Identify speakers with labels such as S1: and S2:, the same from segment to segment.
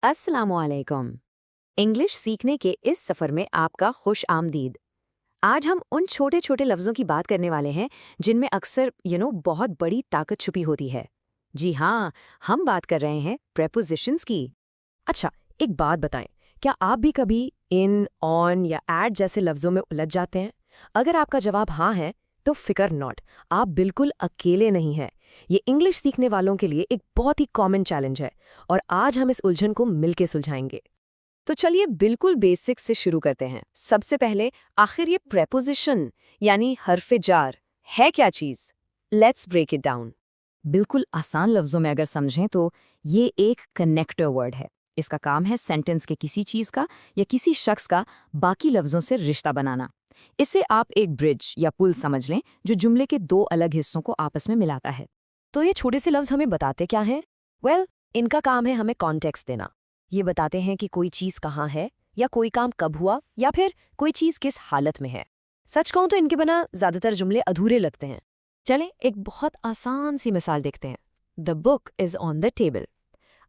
S1: अस्सलामुअलैकुम। इंग्लिश सीखने के इस सफ़र में आपका खुश आमदीद। आज हम उन छोटे छोटे लफ्ज़ों की बात करने वाले हैं जिनमें अक्सर बहुत बड़ी ताकत छुपी होती है। जी हाँ, हम बात कर रहे हैं प्रेपोजिशंस की।
S2: अच्छा, एक बात बताएं, क्या आप भी कभी इन, ऑन या एट जैसे लफ्ज़ों में उलझ जाते हैं? अगर आपका जवाब हाँ है, तो फिकर नॉट, आप बिल्कुल अकेले नहीं हैं। ये इंग्लिश सीखने वालों के लिए एक बहुत ही कॉमन चैलेंज है और आज हम इस उलझन को मिलके सुलझाएंगे।
S1: तो चलिए बिल्कुल बेसिक से शुरू करते हैं। सबसे पहले आखिर ये प्रेपोजिशन यानी हर्फ जार है क्या चीज़? Let's break it down. बिल्कुल आसान लफ्ज़ों में अगर समझें तो ये एक कनेक्टर वर्ड है। इसका काम है सेंटेंस के किसी चीज़ का या किसी शख्स का बाकी लफ्ज़ों से रिश्ता बनाना। इसे आप एक ब्रिज या पुल समझ लें जो जुमले के दो अलग हिस्सों को आपस में मिलाता है।
S2: तो ये छोटे से लफ्ज़ हमें बताते क्या हैं? इनका काम है हमें कॉन्टेक्स्ट देना। ये बताते हैं कि कोई चीज़ कहाँ है, या कोई काम कब हुआ, या फिर कोई चीज़ किस हालत में है। सच कहूँ तो इनके बिना ज़्यादातर जुमले अधूरे लगते हैं। चलें एक बहुत आसान सी मिसाल देखते हैं। The book is on the table.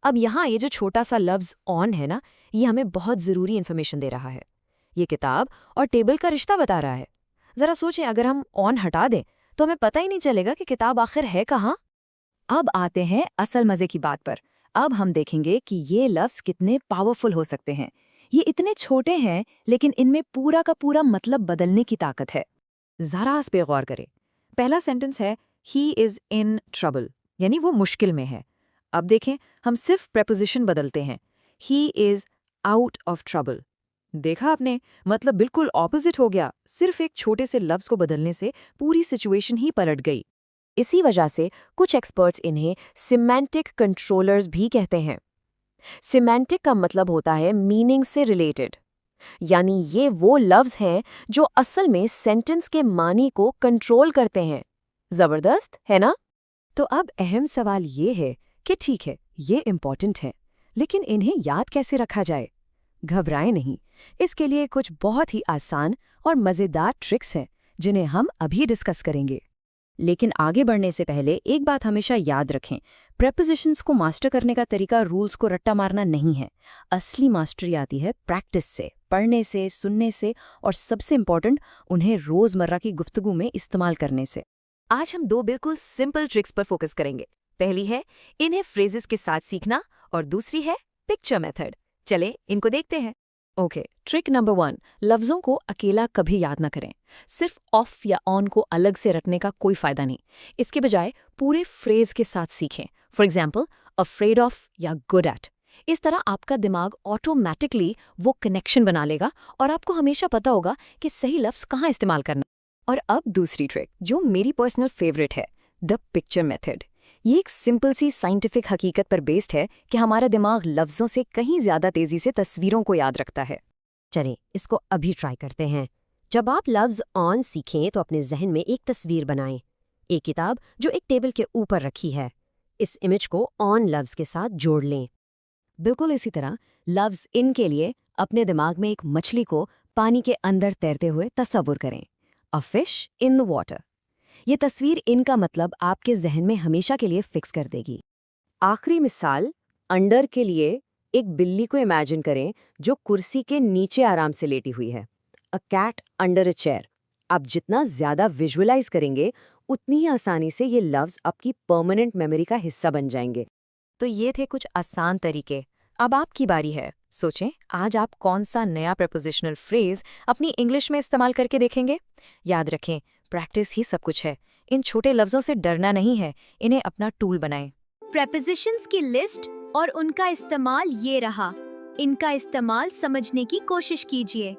S2: अब यहाँ ये जो छोटा सा लफ्ज़ ऑन है ना, ये हमें बहुत ज़रूरी इन्फॉर्मेशन दे रहा है। ये किताब और टेबल का रिश्ता बता रहा है। ज़रा सोचें, अगर हम ऑन हटा दें तो हमें पता ही नहीं चलेगा कि किताब आखिर है कहाँ।
S1: अब आते हैं असल मजे की बात पर। अब हम देखेंगे कि ये लफ्ज़ कितने पावरफुल हो सकते हैं। ये इतने छोटे हैं लेकिन इनमें पूरा का पूरा मतलब बदलने की ताकत है। जरा इस पे गौर करें। पहला सेंटेंस है ही इज इन ट्रबल, यानी वो मुश्किल में है। अब देखें, हम सिर्फ प्रेपोजिशन बदलते हैं। He is out of trouble. देखा आपने, मतलब बिल्कुल ऑपोजिट हो गया। सिर्फ एक छोटे से लफ्ज़ को बदलने से पूरी सिचुएशन ही पलट गई। इसी वजह से कुछ एक्सपर्ट्स इन्हें सिमेंटिक कंट्रोलर्स भी कहते हैं। सिमेंटिक का मतलब होता है मीनिंग से रिलेटेड, यानी ये वो लफ्ज़ हैं जो असल में सेंटेंस के मानी को कंट्रोल करते हैं। जबरदस्त है ना? तो अब अहम सवाल ये है कि ठीक है, ये इम्पॉर्टेंट है, लेकिन इन्हें याद कैसे रखा जाए? घबराएं नहीं, इसके लिए कुछ बहुत ही आसान और मज़ेदार ट्रिक्स हैं जिन्हें हम अभी डिस्कस करेंगे। लेकिन आगे बढ़ने से पहले एक बात हमेशा याद रखें, प्रेपोजिशंस को मास्टर करने का तरीका रूल्स को रट्टा मारना नहीं है। असली मास्टरी आती है प्रैक्टिस से, पढ़ने से, सुनने से, और सबसे इम्पॉर्टेंट, उन्हें रोज़मर्रा की गुफ्तगू में इस्तेमाल करने से। आज हम दो बिल्कुल सिंपल ट्रिक्स पर फोकस करेंगे। पहली है इन्हें फ्रेजेस के साथ सीखना और दूसरी है पिक्चर मेथड। चले इनको देखते हैं।
S2: ओके, ट्रिक नंबर 1, लफ्ज़ों को अकेला कभी याद ना करें। सिर्फ ऑफ या ऑन को अलग से रखने का कोई फ़ायदा नहीं। इसके बजाय पूरे फ्रेज के साथ सीखें। फॉर एग्जाम्पल, अफ्रेड ऑफ या गुड एट। इस तरह आपका दिमाग ऑटोमेटिकली वो कनेक्शन बना लेगा और आपको हमेशा पता होगा कि सही लफ्ज़ कहाँ इस्तेमाल करना। और अब दूसरी ट्रिक जो मेरी पर्सनल फेवरेट है, द पिक्चर मेथड। ये एक सिंपल सी साइंटिफिक हकीकत पर बेस्ड है कि हमारा दिमाग लफ्ज़ों से कहीं ज़्यादा तेज़ी से तस्वीरों को याद रखता है। चलिए इसको अभी ट्राई करते हैं। जब आप लफ्ज़ ऑन सीखें तो अपने जहन में एक तस्वीर बनाएं। एक किताब जो एक टेबल के ऊपर रखी है। इस इमेज को ऑन लफ्ज़ के साथ जोड़ लें। बिल्कुल इसी तरह लफ्ज़ इन के लिए अपने दिमाग में एक मछली को पानी के अंदर तैरते हुए तस्वुर करें। A fish in the water. ये तस्वीर इनका मतलब आपके जहन में हमेशा के लिए फिक्स कर देगी। आखिरी मिसाल, अंडर के लिए एक बिल्ली को इमेजिन करें जो कुर्सी के नीचे आराम से लेटी हुई है। A cat under a chair. आप जितना ज्यादा विजुअलाइज करेंगे उतनी ही आसानी से ये लफ्ज आपकी परमानेंट मेमोरी का हिस्सा बन जाएंगे। तो ये थे कुछ आसान तरीके। अब आपकी बारी है। सोचें, आज आप कौन सा नया प्रेपोजिशनल फ्रेज अपनी इंग्लिश में इस्तेमाल करके देखेंगे। याद रखें, प्रैक्टिस ही सब कुछ है। इन छोटे लफ्जों से डरना नहीं है, इन्हें अपना टूल बनाएं।
S3: प्रेपोजिशंस की लिस्ट और उनका इस्तेमाल ये रहा। इनका इस्तेमाल समझने की कोशिश कीजिए।